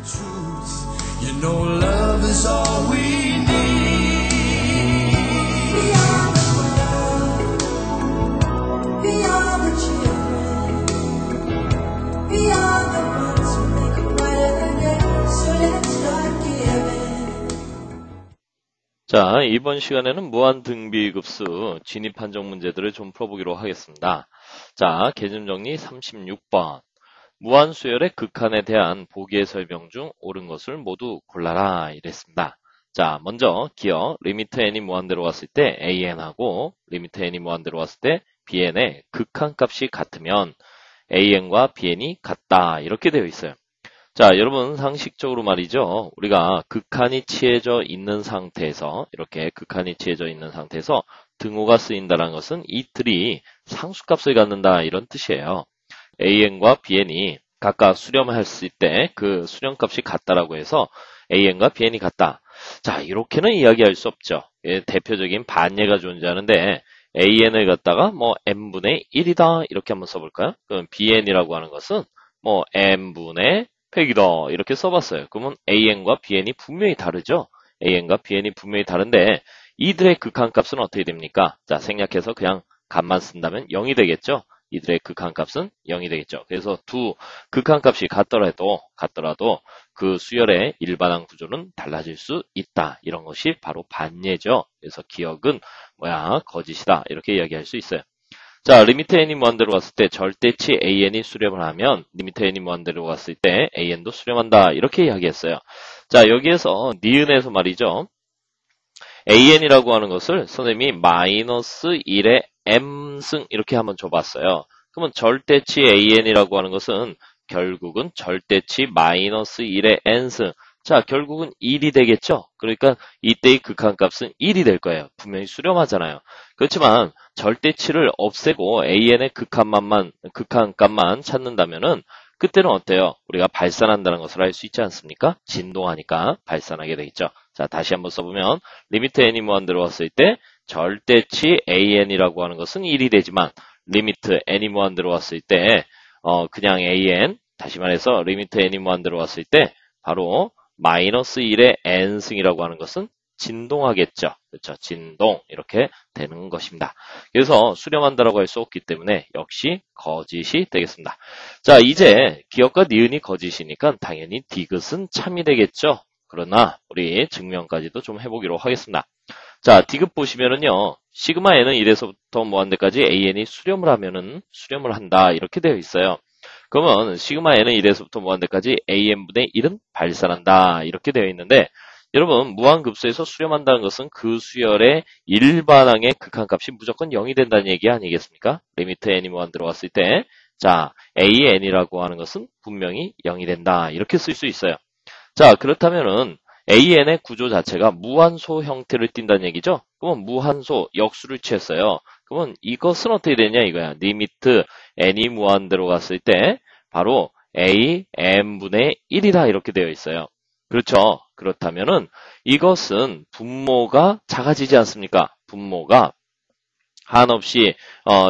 You know love is all we need. Beyond the world, beyond the children, beyond the ones who make a brighter day. So let's start giving. 자, 이번 시간에는 무한등비급수 진입 판정 문제들을 좀 풀어보기로 하겠습니다. 자, 개념 정리 36번. 무한수열의 극한에 대한 보기의 설명 중 옳은 것을 모두 골라라 이랬습니다. 자, 먼저 기억 리미트 n이 무한대로 갔을 때 an하고 리미트 n이 무한대로 갔을 때 bn의 극한값이 같으면 an과 bn이 같다 이렇게 되어 있어요. 자, 여러분 상식적으로 말이죠. 우리가 극한이 취해져 있는 상태에서 이렇게 극한이 취해져 있는 상태에서 등호가 쓰인다는 것은 이 틀이 상수값을 갖는다 이런 뜻이에요. an과 bn이 각각 수렴했을 때 그 수렴값이 같다라고 해서 an과 bn이 같다. 자, 이렇게는 이야기할 수 없죠. 대표적인 반예가 존재하는데 an을 갖다가 뭐 n분의 1이다 이렇게 한번 써볼까요? 그럼 bn이라고 하는 것은 뭐 n분의 100이다 이렇게 써봤어요. 그러면 an과 bn이 분명히 다르죠. an과 bn이 분명히 다른데 이들의 극한값은 어떻게 됩니까? 자, 생략해서 그냥 값만 쓴다면 0이 되겠죠. 이들의 극한값은 0이 되겠죠. 그래서 두 극한값이 같더라도 그 수열의 일반항 구조는 달라질 수 있다. 이런 것이 바로 반예죠. 그래서 기억은 뭐야? 거짓이다. 이렇게 이야기할 수 있어요. 자, 리미트 n이 무한대로 갔을 때 절대치 an이 수렴을 하면 리미트 n이 무한대로 갔을 때 an도 수렴한다. 이렇게 이야기했어요. 자, 여기에서 니은에서 말이죠. an이라고 하는 것을 선생님이 마이너스 1의 m승 이렇게 한번 줘봤어요. 그러면 절대치 an이라고 하는 것은 결국은 절대치 마이너스 1의 n승. 자, 결국은 1이 되겠죠? 그러니까 이때의 극한값은 1이 될 거예요. 분명히 수렴하잖아요. 그렇지만 절대치를 없애고 an의 극한값만 찾는다면은 그때는 어때요? 우리가 발산한다는 것을 알 수 있지 않습니까? 진동하니까 발산하게 되겠죠. 자, 다시 한번 써보면 리미트 n이 무한대로 왔을 때 절대치 an이라고 하는 것은 1이 되지만 리미트 n이 무한대로 왔을 때 그냥 an, 다시 말해서 리미트 n이 무한대로 왔을 때 바로 마이너스 1의 n승이라고 하는 것은 진동하겠죠. 그렇죠? 진동 이렇게 되는 것입니다. 그래서 수렴한다라고 할 수 없기 때문에 역시 거짓이 되겠습니다. 자, 이제 기억과 니은이 거짓이니까 당연히 디귿은 참이 되겠죠. 그러나 우리 증명까지도 좀 해보기로 하겠습니다. 자, 디귿 보시면은요. 시그마 n은 1에서부터 무한대까지 an이 수렴을 하면은 수렴을 한다 이렇게 되어 있어요. 그러면 시그마 n은 1에서부터 무한대까지 an분의 1은 발산한다 이렇게 되어 있는데 여러분 무한급수에서 수렴한다는 것은 그 수열의 일반항의 극한값이 무조건 0이 된다는 얘기 아니겠습니까? 리미트 n이 무한 들어왔을 때 자, an이라고 하는 것은 분명히 0이 된다 이렇게 쓸 수 있어요. 자, 그렇다면은 an의 구조 자체가 무한소 형태를 띈다는 얘기죠? 그러면 무한소 역수를 취했어요. 그러면 이것은 어떻게 되냐 이거야. 리미트 n이 무한대로 갔을 때 바로 a n분의 1이다 이렇게 되어 있어요. 그렇죠? 그렇다면은 이것은 분모가 작아지지 않습니까? 분모가 한없이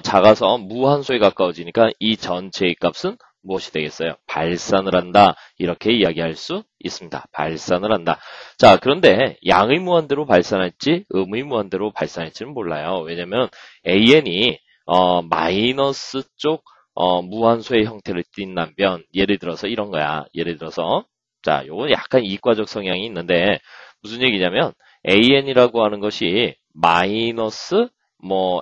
작아서 무한소에 가까워지니까 이 전체의 값은 무엇이 되겠어요? 발산을 한다. 이렇게 이야기할 수 있습니다. 발산을 한다. 자, 그런데 양의 무한대로 발산할지 음의 무한대로 발산할지는 몰라요. 왜냐면 an이 마이너스 쪽 무한소의 형태를 띈다면 예를 들어서 이런 거야. 예를 들어서 자, 요건 약간 이과적 성향이 있는데 무슨 얘기냐면 an이라고 하는 것이 마이너스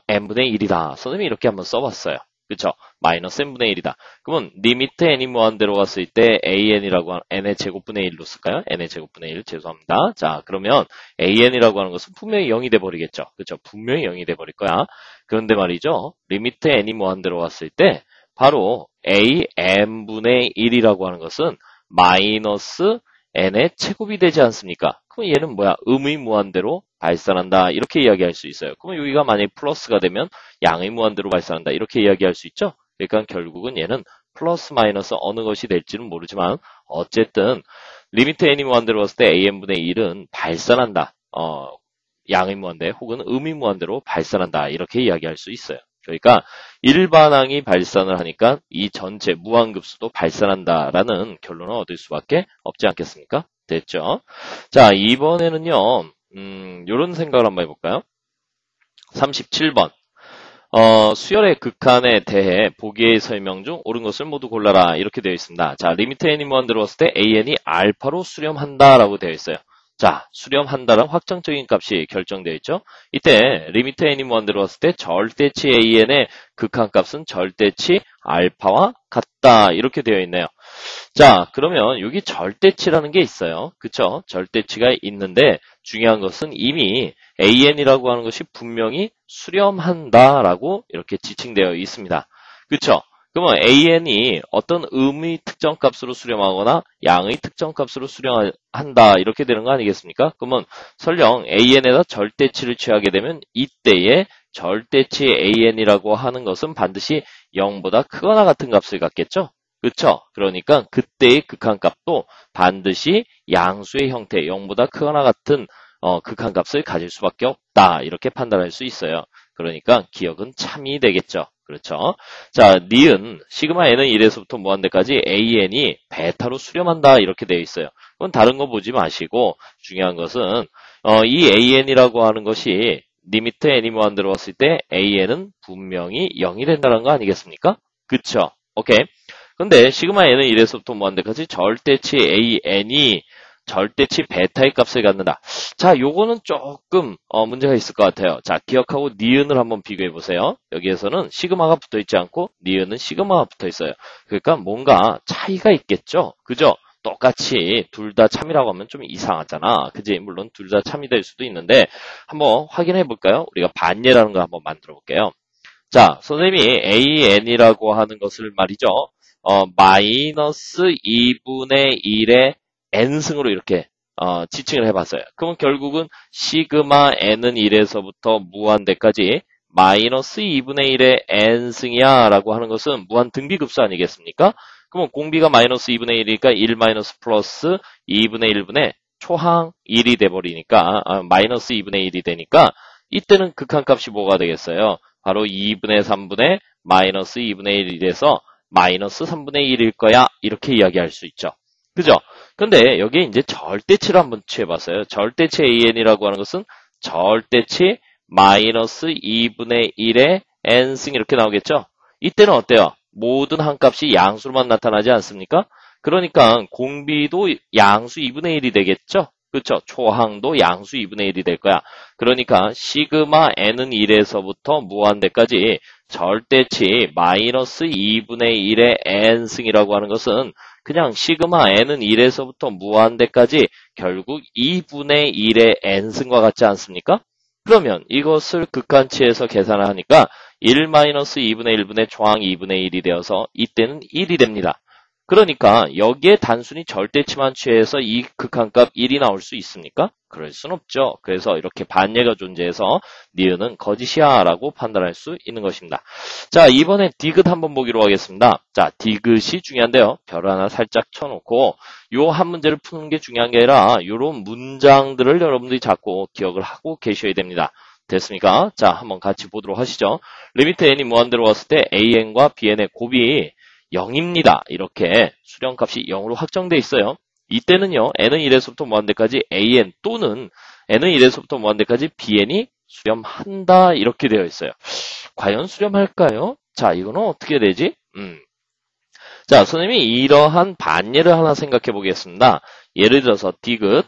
n분의 1이다. 선생님이 이렇게 한번 써봤어요. 그쵸? 마이너스 n분의 1이다. 그러면 리미트 n이 무한대로 갔을 때 an이라고 하는 n의 제곱분의 1로 쓸까요? n의 제곱분의 1 죄송합니다. 자, 그러면 an이라고 하는 것은 분명히 0이 돼버리겠죠. 그쵸? 분명히 0이 돼버릴 거야. 그런데 말이죠. 리미트 n이 무한대로 갔을 때 바로 n분의 1이라고 하는 것은 마이너스 n의 제곱이 되지 않습니까? 그럼 얘는 뭐야? 음의 무한대로 발산한다. 이렇게 이야기할 수 있어요. 그럼 여기가 만약에 플러스가 되면 양의 무한대로 발산한다. 이렇게 이야기할 수 있죠? 그러니까 결국은 얘는 플러스 마이너스 어느 것이 될지는 모르지만 어쨌든 리미트 n이 무한대로 갔을 때 an분의 1은 발산한다. 양의 무한대 혹은 음의 무한대로 발산한다. 이렇게 이야기할 수 있어요. 그러니까 일반항이 발산을 하니까 이 전체 무한급수도 발산한다라는 결론을 얻을 수밖에 없지 않겠습니까? 됐죠? 자, 이번에는요, 요런 생각을 한번 해볼까요? 37번. 수열의 극한에 대해 보기의 설명 중 옳은 것을 모두 골라라. 이렇게 되어 있습니다. 자, 리미트 n이 무한 들어왔을 때 an이 알파로 수렴한다라고 되어 있어요. 자, 수렴한다는 확정적인 값이 결정되어 있죠. 이때 리미트 n이 무한 들어왔을 때 절대치 an의 극한값은 절대치 알파와 같다. 이렇게 되어 있네요. 자, 그러면 여기 절대치라는 게 있어요. 그쵸? 절대치가 있는데 중요한 것은 이미 an이라고 하는 것이 분명히 수렴한다라고 이렇게 지칭되어 있습니다. 그쵸? 그러면 an이 어떤 음의 특정 값으로 수렴하거나 양의 특정 값으로 수렴한다 이렇게 되는 거 아니겠습니까? 그러면 설령 an에다 절대치를 취하게 되면 이때의 절대치 an이라고 하는 것은 반드시 0보다 크거나 같은 값을 갖겠죠? 그쵸? 그러니까 그때의 극한값도 반드시 양수의 형태 0보다 크거나 같은 극한값을 가질 수밖에 없다. 이렇게 판단할 수 있어요. 그러니까 기억은 참이 되겠죠. 그렇죠? 자, 니은 시그마 n은 1에서부터 무한대까지 an이 베타로 수렴한다. 이렇게 되어 있어요. 그건 다른 거 보지 마시고 중요한 것은 이 an이라고 하는 것이 리미트 n이 무한 들어왔을 때 an은 분명히 0이 된다는 거 아니겠습니까? 그쵸? 오케이. 근데 시그마 n은 1에서부터 무한대까지 절대치 an이 절대치 베타의 값을 갖는다. 자, 요거는 조금 문제가 있을 것 같아요. 자, 기억하고 니은을 한번 비교해 보세요. 여기에서는 시그마가 붙어 있지 않고 니은은 시그마가 붙어 있어요. 그러니까 뭔가 차이가 있겠죠? 그죠? 똑같이 둘 다 참이라고 하면 좀 이상하잖아. 그지? 물론 둘 다 참이 될 수도 있는데 한번 확인해 볼까요? 우리가 반예라는 거 한번 만들어 볼게요. 자, 선생님이 an이라고 하는 것을 말이죠. 마이너스 2분의 1의 n승으로 이렇게 지칭을 해봤어요. 그러면 결국은 시그마 n은 1에서부터 무한대까지 마이너스 2분의 1의 n승이야 라고 하는 것은 무한 등비급수 아니겠습니까? 그러면 공비가 마이너스 2분의 1이니까 1 마이너스 플러스 2분의 1분의 초항 1이 돼버리니까 마이너스 2분의 1이 되니까 이때는 극한값이 뭐가 되겠어요? 바로 2분의 3분의 마이너스 2분의 1이 돼서 마이너스 3분의 1일 거야. 이렇게 이야기할 수 있죠. 그죠? 근데 여기에 이제 절대치를 한번 취해봤어요. 절대치 an이라고 하는 것은 절대치 마이너스 2분의 1의 n승 이렇게 나오겠죠? 이때는 어때요? 모든 한 값이 양수로만 나타나지 않습니까? 그러니까 공비도 양수 2분의 1이 되겠죠? 그렇죠? 초항도 양수 2분의 1이 될 거야. 그러니까 시그마 n은 1에서부터 무한대까지 절대치 마이너스 2분의 1의 n승이라고 하는 것은 그냥 시그마 n은 1에서부터 무한대까지 결국 2분의 1의 n승과 같지 않습니까? 그러면 이것을 극한치에서 계산을 하니까 1-2분의 1분의 초항 2분의 1이 되어서 이때는 1이 됩니다. 그러니까 여기에 단순히 절대치만 취해서 이 극한값 1이 나올 수 있습니까? 그럴 순 없죠. 그래서 이렇게 반예가 존재해서 니은은 거짓이야 라고 판단할 수 있는 것입니다. 자, 이번에 디귿 한번 보기로 하겠습니다. 자, 디귿이 중요한데요. 별 하나 살짝 쳐놓고 요 한 문제를 푸는 게 중요한 게 아니라 요런 문장들을 여러분들이 자꾸 기억을 하고 계셔야 됩니다. 됐습니까? 자, 한번 같이 보도록 하시죠. 리미트 n이 무한대로 왔을 때 an과 bn의 곱이 0입니다. 이렇게 수렴값이 0으로 확정되어 있어요. 이때는요. n은 1에서부터 무한대까지 an 또는 n은 1에서부터 무한대까지 bn이 수렴한다. 이렇게 되어 있어요. 과연 수렴할까요? 자, 이거는 어떻게 되지? 자, 선생님이 이러한 반예를 하나 생각해 보겠습니다. 예를 들어서 디귿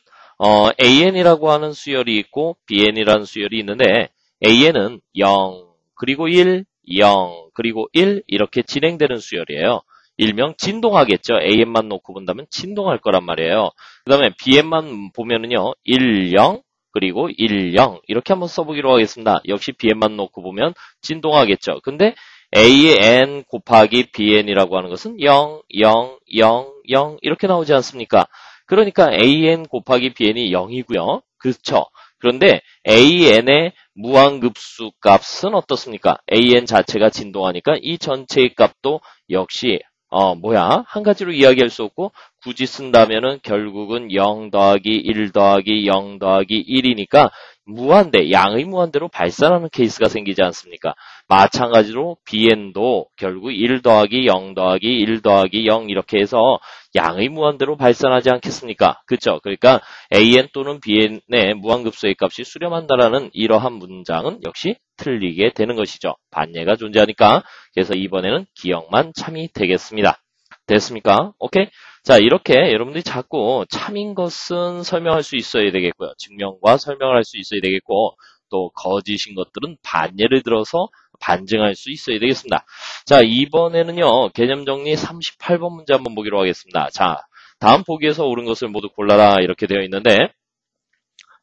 an이라고 하는 수열이 있고 bn이라는 수열이 있는데 an은 0 그리고 1 0 그리고 1 이렇게 진행되는 수열이에요. 일명 진동하겠죠. an만 놓고 본다면 진동할 거란 말이에요. 그 다음에 bn만 보면은요. 1 0 그리고 1 0 이렇게 한번 써보기로 하겠습니다. 역시 bn만 놓고 보면 진동하겠죠. 근데 an 곱하기 bn이라고 하는 것은 0 0 0 0 이렇게 나오지 않습니까? 그러니까 an 곱하기 bn이 0이고요. 그렇죠. 그런데 an의 무한급수 값은 어떻습니까? an 자체가 진동하니까 이 전체의 값도 역시 한 가지로 이야기할 수 없고 굳이 쓴다면은 결국은 0 더하기 1 더하기 0 더하기 1이니까 무한대, 양의 무한대로 발산하는 케이스가 생기지 않습니까? 마찬가지로 BN도 결국 1 더하기 0 더하기 1 더하기 0 이렇게 해서 양의 무한대로 발산하지 않겠습니까? 그쵸? 그러니까 AN 또는 BN의 무한급수의 값이 수렴한다라는 이러한 문장은 역시 틀리게 되는 것이죠. 반예가 존재하니까. 그래서 이번에는 기억만 참이 되겠습니다. 됐습니까? 오케이? 자, 이렇게 여러분들이 자꾸 참인 것은 설명할 수 있어야 되겠고요. 증명과 설명을 할 수 있어야 되겠고, 또 거짓인 것들은 반예를 들어서 반증할 수 있어야 되겠습니다. 자, 이번에는요, 개념 정리 38번 문제 한번 보기로 하겠습니다. 자, 다음 보기에서 옳은 것을 모두 골라라 이렇게 되어 있는데,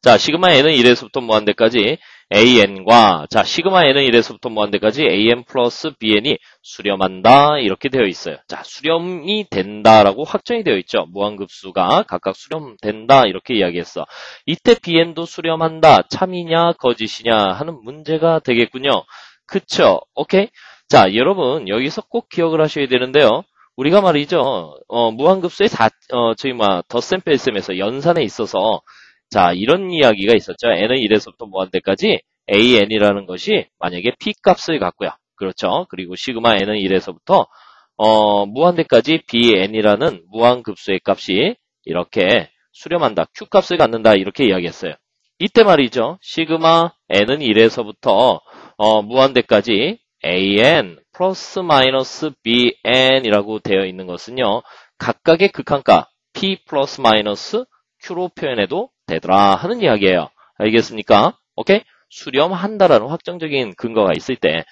자, 시그마 n은 1에서부터 무한대까지 an과 자, 시그마 n은 1에서부터 무한대까지 an 플러스 bn이 수렴한다 이렇게 되어 있어요. 자, 수렴이 된다라고 확정이 되어 있죠. 무한급수가 각각 수렴된다 이렇게 이야기했어. 이때 bn도 수렴한다. 참이냐 거짓이냐 하는 문제가 되겠군요. 그쵸? 오케이? 자, 여러분 여기서 꼭 기억을 하셔야 되는데요. 우리가 말이죠. 무한급수의 덧셈 뺄셈에서 연산에 있어서 자, 이런 이야기가 있었죠. n은 1에서부터 무한대까지 an이라는 것이 만약에 p 값을 갖고요. 그렇죠. 그리고 시그마 n은 1에서부터 무한대까지 bn이라는 무한급수의 값이 이렇게 수렴한다. q 값을 갖는다. 이렇게 이야기했어요. 이때 말이죠. 시그마 n은 1에서부터 무한대까지 an 플러스 마이너스 bn이라고 되어 있는 것은요. 각각의 극한값 p 플러스 마이너스 q로 표현해도 되더라 하는 이야기예요. 알겠습니까? 오케이? 수렴한다라는 확정적인 근거가 있을 때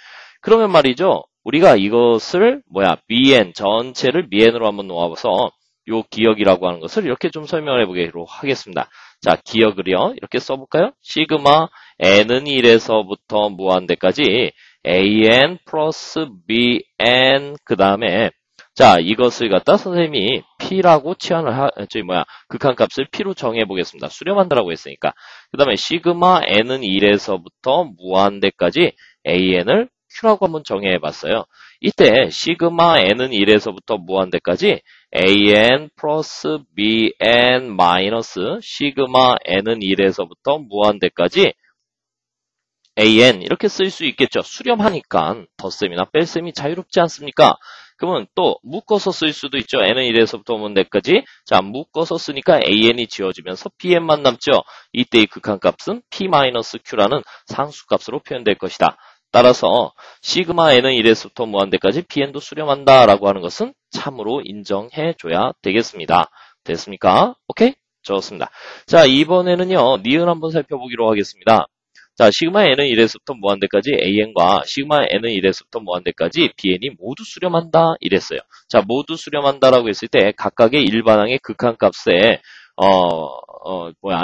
그러면 말이죠. 우리가 이것을 bn 전체를 bn으로 한번 놓아서 요 기억이라고 하는 것을 이렇게 좀 설명을 해보기로 하겠습니다. 자, 기억을요. 이렇게 써볼까요? 시그마 n은 1에서부터 무한대까지 an 플러스 bn 그 다음에 자, 이것을 갖다 선생님이 P라고 극한값을 P로 정해 보겠습니다. 수렴한다라고 했으니까. 그 다음에 시그마 n은 1에서부터 무한대까지 an을 Q라고 한번 정해 봤어요. 이때 시그마 n은 1에서부터 무한대까지 an 플러스 bn 마이너스 시그마 n은 1에서부터 무한대까지 an 이렇게 쓸 수 있겠죠. 수렴하니까 덧셈이나 뺄셈이 자유롭지 않습니까? 그러면 또 묶어서 쓸 수도 있죠. n은 1에서부터 무한대까지. 자, 묶어서 쓰니까 an이 지워지면서 bn만 남죠. 이때의 극한값은 p-q라는 상수값으로 표현될 것이다. 따라서 시그마 n은 1에서부터 무한대까지 bn도 수렴한다 라고 하는 것은 참으로 인정해줘야 되겠습니다. 됐습니까? 오케이? 좋습니다. 자, 이번에는요. 니은 한번 살펴보기로 하겠습니다. 자, 시그마 n은 1에서부터 무한대까지 an과 시그마 n은 1에서부터 무한대까지 bn이 모두 수렴한다 이랬어요. 자, 모두 수렴한다라고 했을 때 각각의 일반항의 극한값에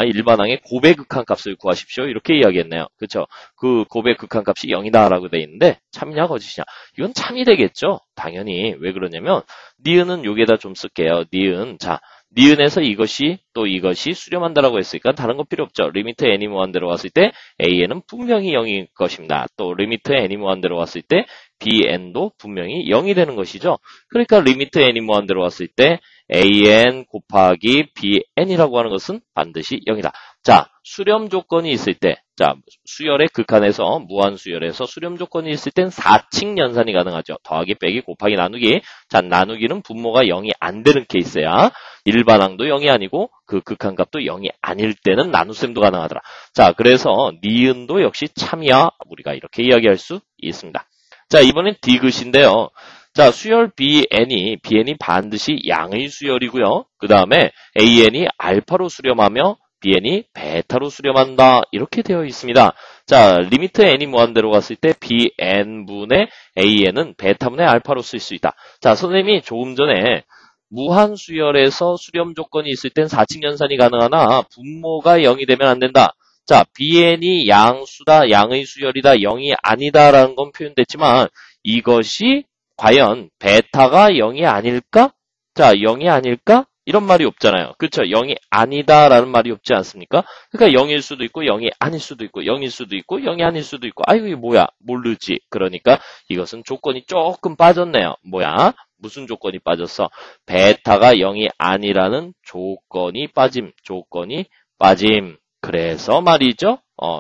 일반항의 고배 극한값을 구하십시오. 이렇게 이야기했네요. 그렇죠? 그 고배 극한값이 0이다라고 돼 있는데 참이냐 거짓이냐? 이건 참이 되겠죠. 당연히. 왜 그러냐면 니은은 여기에다 좀 쓸게요. 니은. 자, 니은에서 이것이 또 이것이 수렴한다라고 했으니까 다른 거 필요 없죠. 리미트 n이 무한대로 왔을 때 an은 분명히 0일 것입니다. 또 리미트 n이 무한대로 왔을 때 bn도 분명히 0이 되는 것이죠. 그러니까 리미트 n이 무한대로 왔을 때 an 곱하기 bn이라고 하는 것은 반드시 0이다. 자, 수렴 조건이 있을 때, 자, 수열의 극한에서 무한수열에서 수렴 조건이 있을 땐 4칙 연산이 가능하죠. 더하기, 빼기, 곱하기, 나누기. 자, 나누기는 분모가 0이 안 되는 케이스야. 일반항도 0이 아니고 그 극한값도 0이 아닐 때는 나눗셈도 가능하더라. 자, 그래서 니은도 역시 참이야. 우리가 이렇게 이야기할 수 있습니다. 자, 이번엔 디귿인데요. 자, 수열 bn이 반드시 양의 수열이고요. 그 다음에 an이 알파로 수렴하며 bn이 베타로 수렴한다. 이렇게 되어 있습니다. 자, 리미트 n이 무한대로 갔을 때 bn분의 an은 베타분의 알파로 쓸 수 있다. 자, 선생님이 조금 전에 무한수열에서 수렴 조건이 있을 땐 4칙 연산이 가능하나 분모가 0이 되면 안 된다. 자, bn이 양수다, 양의 수열이다, 0이 아니다라는 건 표현됐지만 이것이 과연 베타가 0이 아닐까? 자, 0이 아닐까? 이런 말이 없잖아요. 그렇죠? 0이 아니다라는 말이 없지 않습니까? 그러니까 0일 수도 있고 0이 아닐 수도 있고 0일 수도 있고 0이 아닐 수도 있고 아이고 이게 뭐야? 모르지. 그러니까 이것은 조건이 조금 빠졌네요. 뭐야? 무슨 조건이 빠졌어? 베타가 0이 아니라는 조건이 빠짐. 조건이 빠짐. 그래서 말이죠.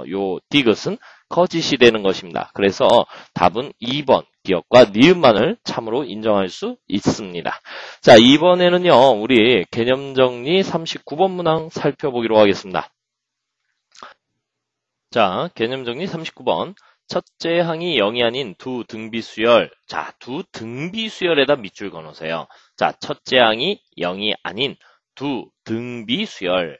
요 디귿은 거짓이 되는 것입니다. 그래서 답은 2번 기억과 니은만을 참으로 인정할 수 있습니다. 자, 이번에는요. 우리 개념정리 39번 문항 살펴보기로 하겠습니다. 자, 개념정리 39번. 첫째 항이 0이 아닌 두 등비수열. 자, 두 등비수열에다 밑줄 그어놓으세요. 자, 첫째 항이 0이 아닌 두 등비수열이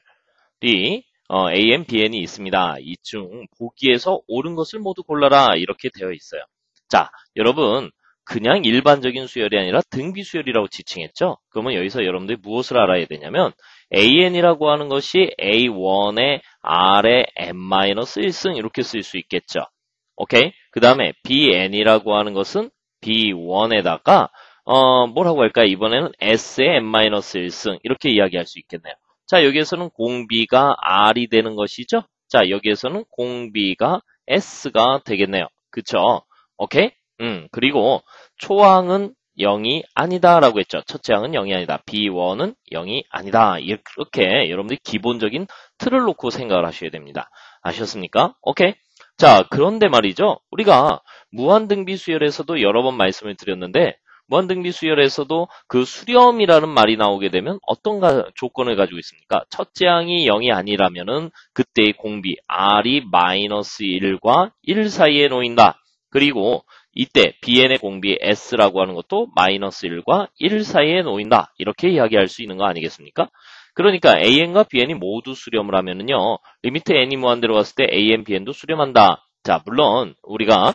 AN, BN이 있습니다. 이 중 보기에서 옳은 것을 모두 골라라 이렇게 되어 있어요. 자, 여러분 그냥 일반적인 수열이 아니라 등비수열이라고 지칭했죠? 그러면 여기서 여러분들이 무엇을 알아야 되냐면 AN이라고 하는 것이 A1의 R의 n-1승 이렇게 쓸 수 있겠죠. 오케이? 그 다음에 BN이라고 하는 것은 B1에다가 뭐라고 할까요? 이번에는 S의 n-1승 이렇게 이야기할 수 있겠네요. 자, 여기에서는 공비가 R이 되는 것이죠. 자, 여기에서는 공비가 S가 되겠네요. 그쵸? 오케이? 그리고 초항은 0이 아니다 라고 했죠. 첫째 항은 0이 아니다. B1은 0이 아니다. 이렇게 여러분들이 기본적인 틀을 놓고 생각을 하셔야 됩니다. 아셨습니까? 오케이? 자, 그런데 말이죠. 우리가 무한등비수열에서도 여러 번 말씀을 드렸는데 무한등비수열에서도 그 수렴이라는 말이 나오게 되면 어떤 조건을 가지고 있습니까? 첫째 항이 0이 아니라면은 그때의 공비 R이 -1과 1 사이에 놓인다. 그리고 이때 BN의 공비 S라고 하는 것도 -1과 1 사이에 놓인다. 이렇게 이야기할 수 있는 거 아니겠습니까? 그러니까 AN과 BN이 모두 수렴을 하면은요. 리미트 N이 무한대로 갔을 때 AN, BN도 수렴한다. 자, 물론 우리가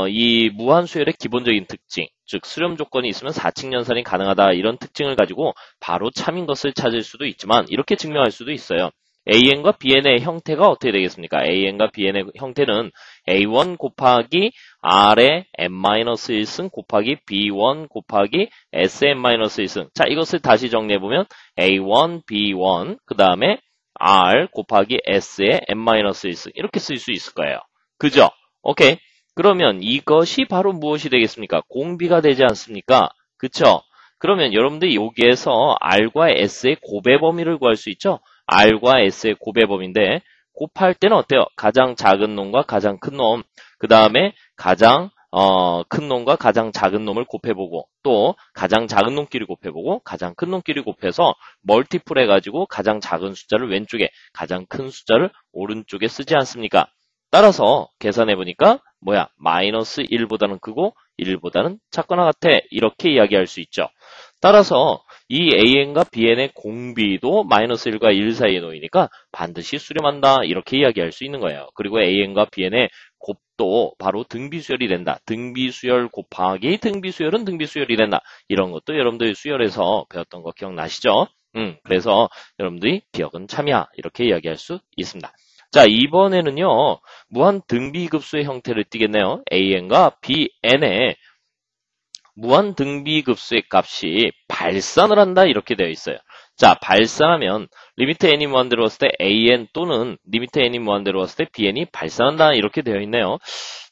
이 무한수열의 기본적인 특징, 즉 수렴 조건이 있으면 4층 연산이 가능하다 이런 특징을 가지고 바로 참인 것을 찾을 수도 있지만 이렇게 증명할 수도 있어요. AN과 BN의 형태가 어떻게 되겠습니까? AN과 BN의 형태는 A1 곱하기 R의 n-1승 곱하기 B1 곱하기 Sn-1승. 자, 이것을 다시 정리해보면 A1, B1, 그 다음에 R 곱하기 S의 n-1승. 이렇게 쓸 수 있을 거예요. 그죠? 오케이. 그러면 이것이 바로 무엇이 되겠습니까? 공비가 되지 않습니까? 그쵸? 그러면 여러분들이 여기에서 R과 S의 곱의 범위를 구할 수 있죠? R과 S의 곱의 범위인데 곱할 때는 어때요? 가장 작은 놈과 가장 큰 놈, 그 다음에 가장 큰 놈과 가장 작은 놈을 곱해보고 또 가장 작은 놈끼리 곱해보고 가장 큰 놈끼리 곱해서 멀티플 해가지고 가장 작은 숫자를 왼쪽에 가장 큰 숫자를 오른쪽에 쓰지 않습니까? 따라서 계산해보니까 뭐야? -1보다는 크고 1보다는 작거나 같아. 이렇게 이야기할 수 있죠. 따라서 이 AN과 BN의 공비도 -1과 1 사이에 놓이니까 반드시 수렴한다. 이렇게 이야기할 수 있는 거예요. 그리고 AN과 BN의 곱도 바로 등비수열이 된다. 등비수열 곱하기 등비수열은 등비수열이 된다. 이런 것도 여러분들 수열에서 배웠던 거 기억나시죠? 그래서 여러분들이 기억은 참이야. 이렇게 이야기할 수 있습니다. 자, 이번에는요. 무한 등비급수의 형태를 띠겠네요. AN과 BN의 무한 등비급수의 값이 발산을 한다 이렇게 되어 있어요. 자, 발산하면 리미트 n이 무한대로 왔을 때 AN 또는 리미트 n이 무한대로 왔을 때 BN이 발산한다 이렇게 되어 있네요.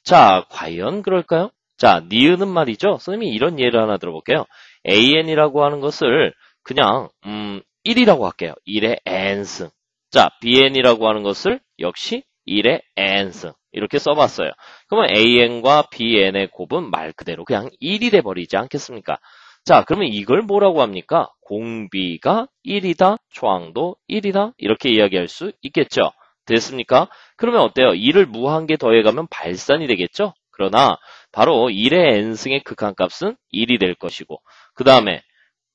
자, 과연 그럴까요? 자, 니은은 말이죠. 선생님이 이런 예를 하나 들어볼게요. AN이라고 하는 것을 그냥 1이라고 할게요. 1의 n승. 자, BN이라고 하는 것을 역시 1의 n승. 이렇게 써봤어요. 그러면 AN과 BN의 곱은 말 그대로 그냥 1이 돼버리지 않겠습니까? 자, 그러면 이걸 뭐라고 합니까? 공비가 1이다, 초항도 1이다, 이렇게 이야기할 수 있겠죠? 됐습니까? 그러면 어때요? 2를 무한개 더해가면 발산이 되겠죠? 그러나 바로 1의 n승의 극한값은 1이 될 것이고 그 다음에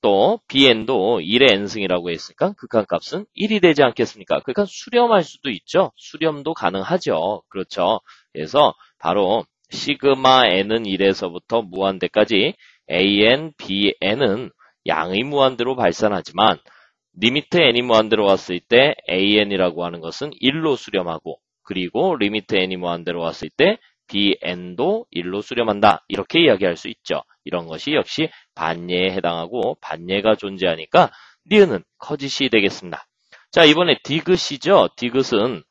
또 BN도 1의 n승이라고 했으니까 극한값은 1이 되지 않겠습니까? 그러니까 수렴할 수도 있죠. 수렴도 가능하죠. 그렇죠. 그래서 바로 시그마 n은 1에서부터 무한대까지 AN, BN은 양의 무한대로 발산하지만 리미트 n이 무한대로 왔을 때 AN이라고 하는 것은 1로 수렴하고 그리고 리미트 n이 무한대로 왔을 때 BN도 1로 수렴한다. 이렇게 이야기할 수 있죠. 이런 것이 역시 반예에 해당하고 반예가 존재하니까 니은은 거짓이 되겠습니다. 자, 이번에 디귿이죠. 디귿은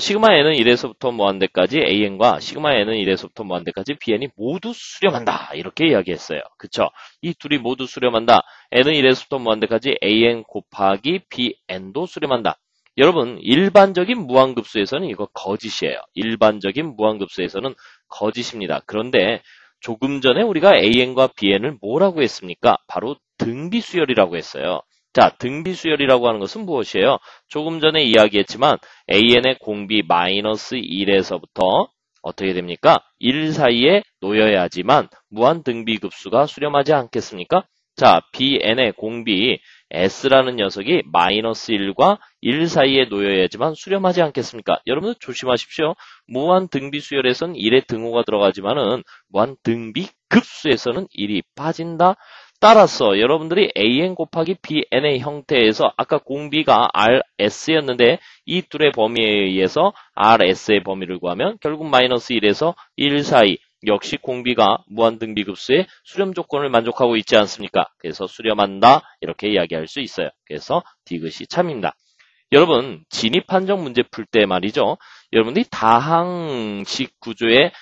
시그마 n은 1에서부터 무한대까지 AN과 시그마 n은 1에서부터 무한대까지 BN이 모두 수렴한다. 이렇게 이야기했어요. 그쵸? 이 둘이 모두 수렴한다. n은 1에서부터 무한대까지 AN 곱하기 BN도 수렴한다. 여러분, 일반적인 무한급수에서는 이거 거짓이에요. 일반적인 무한급수에서는 거짓입니다. 그런데 조금 전에 우리가 AN과 BN을 뭐라고 했습니까? 바로 등비수열이라고 했어요. 자, 등비수열이라고 하는 것은 무엇이에요? 조금 전에 이야기했지만 AN의 공비 마이너스 1에서부터 어떻게 됩니까? 1 사이에 놓여야지만 무한 등비급수가 수렴하지 않겠습니까? 자, BN의 공비 S라는 녀석이 마이너스 1과 1 사이에 놓여야지만 수렴하지 않겠습니까? 여러분들 조심하십시오. 무한 등비수열에서는 1의 등호가 들어가지만은 무한 등비급수에서는 1이 빠진다. 따라서 여러분들이 AN 곱하기 BN의 형태에서 아까 공비가 RS였는데 이 둘의 범위에 의해서 RS의 범위를 구하면 결국 마이너스 1에서 1 사이 역시 공비가 무한등비급수의 수렴 조건을 만족하고 있지 않습니까? 그래서 수렴한다 이렇게 이야기할 수 있어요. 그래서 디귿이 참입니다. 여러분 진입 판정 문제 풀 때 말이죠. 여러분들이 다항식 구조의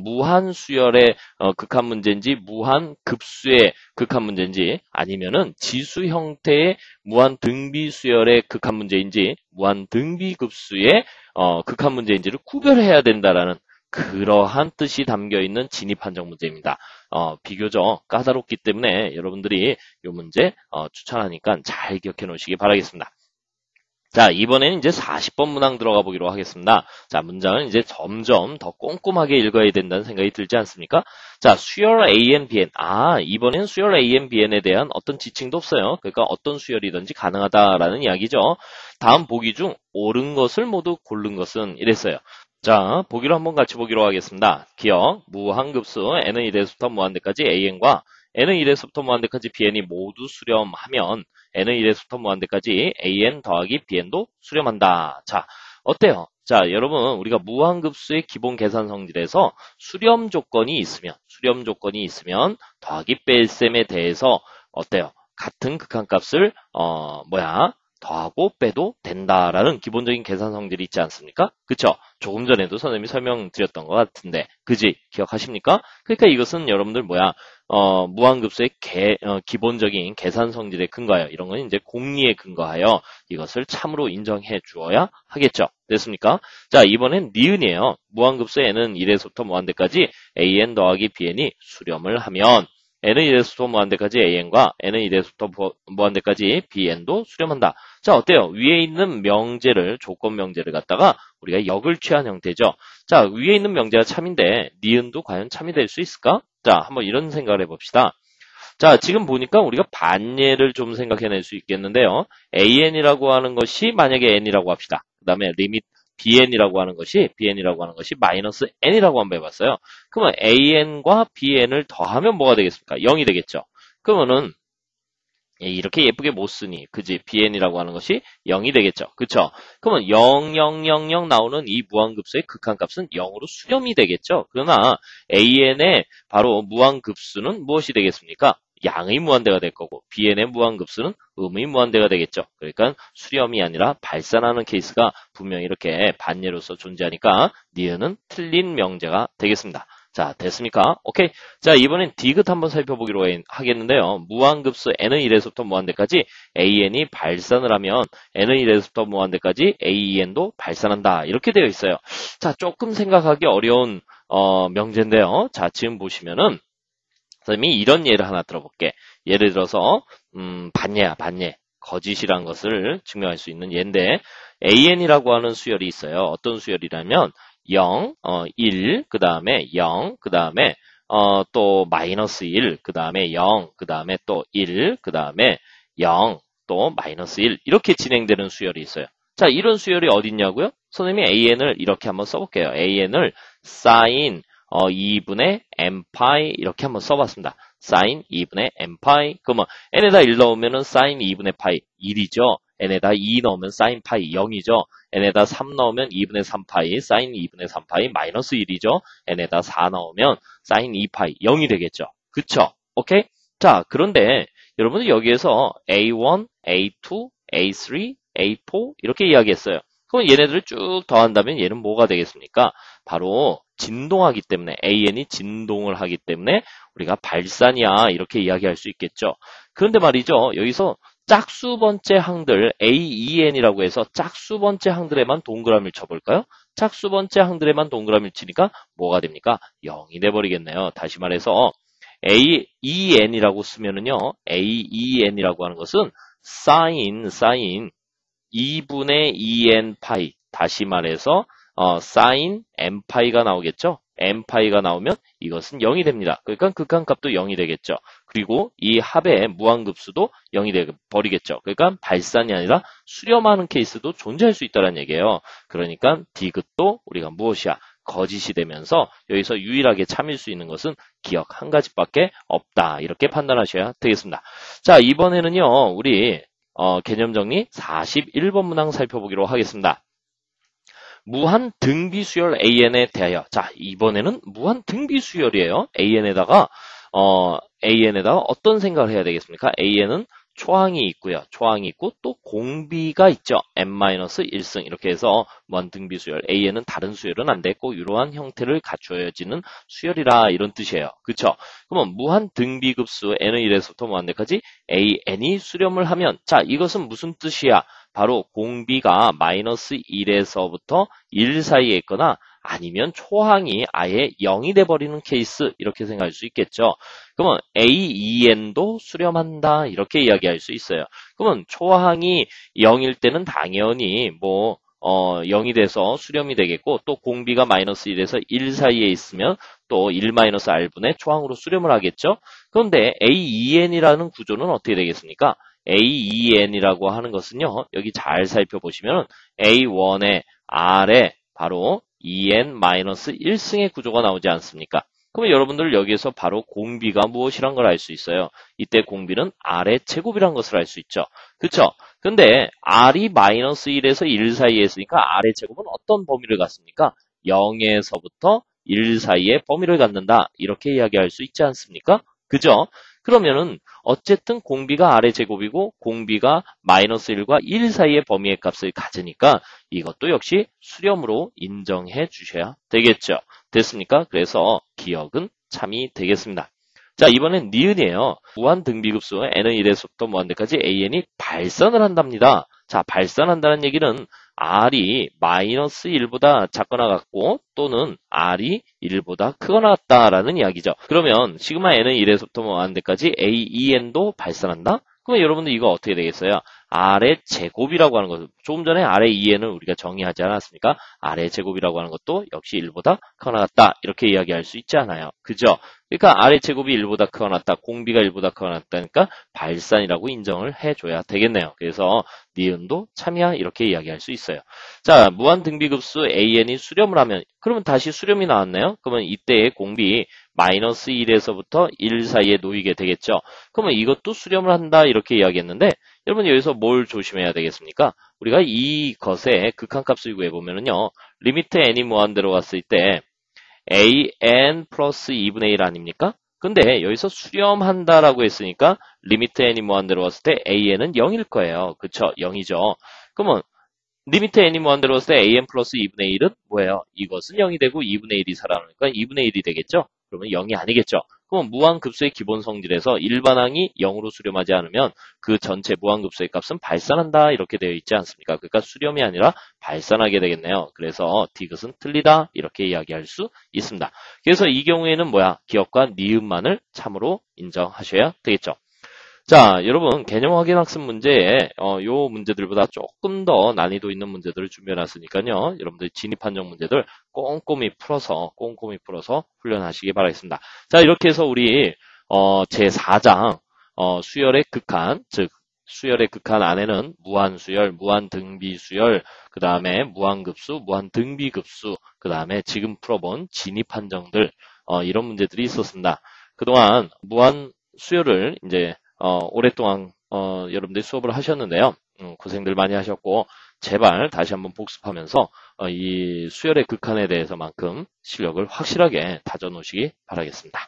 무한수열의 극한 문제인지 무한급수의 극한 문제인지 아니면은 지수 형태의 무한등비수열의 극한 문제인지 무한등비급수의 극한 문제인지를 구별해야 된다라는 그러한 뜻이 담겨있는 진입 판정 문제입니다. 비교적 까다롭기 때문에 여러분들이 이 문제 추천하니까 잘 기억해 놓으시기 바라겠습니다. 자, 이번에는 이제 40번 문항 들어가 보기로 하겠습니다. 자, 문장은 이제 점점 더 꼼꼼하게 읽어야 된다는 생각이 들지 않습니까? 자, 수열 AN, BN. 이번엔 수열 AN, BN에 대한 어떤 지칭도 없어요. 그러니까 어떤 수열이든지 가능하다라는 이야기죠. 다음 보기 중 옳은 것을 모두 고른 것은 이랬어요. 자, 보기로 한번 같이 보기로 하겠습니다. 기억, 무한급수 n은 1에서부터 무한대까지 AN과 n은 1에서부터 무한대까지 BN이 모두 수렴하면 n은 1에서부터 무한대까지 AN 더하기 BN도 수렴한다. 자, 어때요? 자, 여러분 우리가 무한급수의 기본 계산 성질에서 수렴 조건이 있으면 더하기 뺄셈에 대해서 어때요? 같은 극한값을 더하고 빼도 된다라는 기본적인 계산 성질이 있지 않습니까? 그쵸? 조금 전에도 선생님이 설명드렸던 것 같은데 그지? 기억하십니까? 그러니까 이것은 여러분들 무한급수의 기본적인 계산 성질에 근거하여 이런 건 이제 공리에 근거하여 이것을 참으로 인정해 주어야 하겠죠. 됐습니까? 자, 이번엔 니은이에요. 무한급수 n은 1에서부터 무한대까지 an 더하기 bn이 수렴을 하면 n은 1에서부터 무한대까지 an과 n은 1에서부터 무한대까지 bn도 수렴한다. 자, 어때요? 위에 있는 명제를, 조건 명제를 갖다가 우리가 역을 취한 형태죠. 자, 위에 있는 명제가 참인데 니은도 과연 참이 될 수 있을까? 자, 한번 이런 생각을 해봅시다. 자, 지금 보니까 우리가 반예를 좀 생각해낼 수 있겠는데요. an이라고 하는 것이 만약에 n이라고 합시다. 그 다음에 리밋 bn이라고 하는 것이 마이너스 n이라고 한번 해봤어요. 그러면 an과 bn을 더하면 뭐가 되겠습니까? 0이 되겠죠. 그러면은 이렇게 예쁘게 못 쓰니 그지? bn이라고 하는 것이 0이 되겠죠. 그쵸? 그러면 0, 0, 0, 0 나오는 이 무한급수의 극한값은 0으로 수렴이 되겠죠. 그러나 an의 바로 무한급수는 무엇이 되겠습니까? 양의 무한대가 될 거고 bn의 무한급수는 음의 무한대가 되겠죠. 그러니까 수렴이 아니라 발산하는 케이스가 분명히 이렇게 반예로서 존재하니까 니은은 틀린 명제가 되겠습니다. 자, 됐습니까? 오케이. 자, 이번엔 디귿 한번 살펴보기로 하겠는데요. 무한급수 n은 1에서부터 무한대까지 an이 발산을 하면 n은 1에서부터 무한대까지 an도 발산한다. 이렇게 되어 있어요. 자, 조금 생각하기 어려운 명제인데요. 자, 지금 보시면은 선생님이 이런 예를 하나 들어볼게. 예를 들어서 반예야, 반예. 거짓이란 것을 증명할 수 있는 예인데 an이라고 하는 수열이 있어요. 어떤 수열이라면 0, 1, 그 다음에 0, 그 다음에 또 마이너스 1, 그 다음에 0, 그 다음에 또 1, 그 다음에 0, 또 마이너스 1 이렇게 진행되는 수열이 있어요. 자, 이런 수열이 어디 있냐고요? 선생님이 an을 이렇게 한번 써볼게요. an을 sin 2분의 n파이 이렇게 한번 써봤습니다. sin 2분의 n파이 그러면 n에다 1 넣으면은 sin 2분의 파이 1이죠. n에다 2 넣으면 sin 파이 0이죠. n에다 3 넣으면 2분의 3파이 sin 2분의 3파이 마이너스 1이죠. n에다 4 넣으면 sin 2파이 0이 되겠죠. 그쵸? 오케이? 자, 그런데 여러분들 여기에서 a1, a2, a3, a4 이렇게 이야기했어요. 그럼 얘네들을 쭉 더한다면 얘는 뭐가 되겠습니까? 바로 진동하기 때문에 an이 진동을 하기 때문에 우리가 발산이야 이렇게 이야기할 수 있겠죠. 그런데 말이죠. 여기서 짝수 번째 항들 AEN이라고 해서 짝수 번째 항들에만 동그라미를 쳐볼까요? 짝수 번째 항들에만 동그라미를 치니까 뭐가 됩니까? 0이 돼버리겠네요. 다시 말해서 AEN이라고 쓰면은요, AEN이라고 하는 것은 sin 2분의 2n 파이, 다시 말해서 sin n파이가 나오겠죠? n파이가 나오면 이것은 0이 됩니다. 그러니까 극한값도 0이 되겠죠. 그리고 이 합의 무한급수도 0이 되버리겠죠. 그러니까 발산이 아니라 수렴하는 케이스도 존재할 수 있다는 얘기예요. 그러니까 디귿도 우리가 무엇이야? 거짓이 되면서 여기서 유일하게 참일 수 있는 것은 기억 한 가지밖에 없다. 이렇게 판단하셔야 되겠습니다. 자, 이번에는요, 우리 개념 정리 41번 문항 살펴보기로 하겠습니다. 무한 등비 수열 AN에 대하여. 자, 이번에는 무한 등비 수열이에요. AN에다가 어떤 생각을 해야 되겠습니까? AN은 초항이 있고요. 초항이 있고 또 공비가 있죠. n-1승 이렇게 해서 무한 등비 수열. AN은 다른 수열은 안 됐고 이러한 형태를 갖춰야지는 수열이라 이런 뜻이에요. 그쵸? 그러면 무한 등비급수 n은 1에서부터 무한대까지 AN이 수렴을 하면 자, 이것은 무슨 뜻이야? 바로 공비가 -1에서부터 1 사이에 있거나 아니면 초항이 아예 0이 돼버리는 케이스 이렇게 생각할 수 있겠죠. 그러면 AEN도 수렴한다 이렇게 이야기할 수 있어요. 그러면 초항이 0일 때는 당연히 0이 돼서 수렴이 되겠고 또 공비가 -1에서 1 사이에 있으면 또 1-r분의 초항으로 수렴을 하겠죠. 그런데 AEN이라는 구조는 어떻게 되겠습니까? AEN이라고 하는 것은요. 여기 잘 살펴보시면 A1의 R에 바로 EN-1승의 구조가 나오지 않습니까? 그러면 여러분들 여기에서 바로 공비가 무엇이란 걸 알 수 있어요. 이때 공비는 R의 제곱이란 것을 알 수 있죠. 그쵸? 근데 R이 -1에서 1 사이에 있으니까 R의 제곱은 어떤 범위를 갖습니까? 0에서부터 1 사이의 범위를 갖는다. 이렇게 이야기할 수 있지 않습니까? 그죠? 그러면은 어쨌든 공비가 R의 제곱이고 공비가 -1과 1 사이의 범위의 값을 가지니까 이것도 역시 수렴으로 인정해 주셔야 되겠죠. 됐습니까? 그래서 기억은 참이 되겠습니다. 자, 이번엔 니은이에요. 무한 등비급수 n은 1에서부터 무한대까지 AN이 발산을 한답니다. 자, 발산한다는 얘기는 R이 -1보다 작거나 같고 또는 R이 1보다 크거나 같다라는 이야기죠. 그러면 시그마 n은 1에서부터 무한대까지 AEN도 발산한다? 그러면 여러분들 이거 어떻게 되겠어요? R의 제곱이라고 하는 것, 조금 전에 R의 EN을 우리가 정의하지 않았습니까? R의 제곱이라고 하는 것도 역시 1보다 크거나 같다 이렇게 이야기할 수 있지 않아요. 그죠? 그러니까 R의 제곱이 1보다 크거나 같다, 공비가 1보다 크거나 같다니까 발산이라고 인정을 해줘야 되겠네요. 그래서 니은도 참이야 이렇게 이야기할 수 있어요. 자, 무한 등비급수 AN이 수렴을 하면 그러면 다시 수렴이 나왔네요. 그러면 이때의 공비 -1에서부터 1 사이에 놓이게 되겠죠. 그러면 이것도 수렴을 한다 이렇게 이야기했는데 여러분 여기서 뭘 조심해야 되겠습니까? 우리가 이것의 극한값을 구해보면은요. 리미트 n이 무한대로 갔을 때 an 플러스 2분의 1 아닙니까? 근데 여기서 수렴한다라고 했으니까 리미트 n이 무한대로 갔을 때 an은 0일 거예요. 그쵸? 0이죠. 그러면 리미트 n이 무한대로 갔을 때 an 플러스 2분의 1은 뭐예요? 이것은 0이 되고 2분의 1이 살아나니까 2분의 1이 되겠죠? 그러면 0이 아니겠죠? 그럼 무한급수의 기본 성질에서 일반항이 0으로 수렴하지 않으면 그 전체 무한급수의 값은 발산한다 이렇게 되어 있지 않습니까? 그러니까 수렴이 아니라 발산하게 되겠네요. 그래서 디귿은 틀리다 이렇게 이야기할 수 있습니다. 그래서 이 경우에는 기억과 니은만을 참으로 인정하셔야 되겠죠. 자, 여러분 개념 확인 학습 문제에 요 문제들보다 조금 더 난이도 있는 문제들을 준비해놨으니까요. 여러분들 진입 판정 문제들 꼼꼼히 풀어서 훈련하시기 바라겠습니다. 자, 이렇게 해서 우리 제4장 수열의 극한, 즉 수열의 극한 안에는 무한수열, 무한등비수열, 그 다음에 무한급수, 무한등비급수, 그 다음에 지금 풀어본 진입 판정들 이런 문제들이 있었습니다. 그동안 무한수열을 이제 오랫동안 여러분들이 수업을 하셨는데요. 고생들 많이 하셨고 제발 다시 한번 복습하면서 이 수열의 극한에 대해서만큼 실력을 확실하게 다져 놓으시기 바라겠습니다.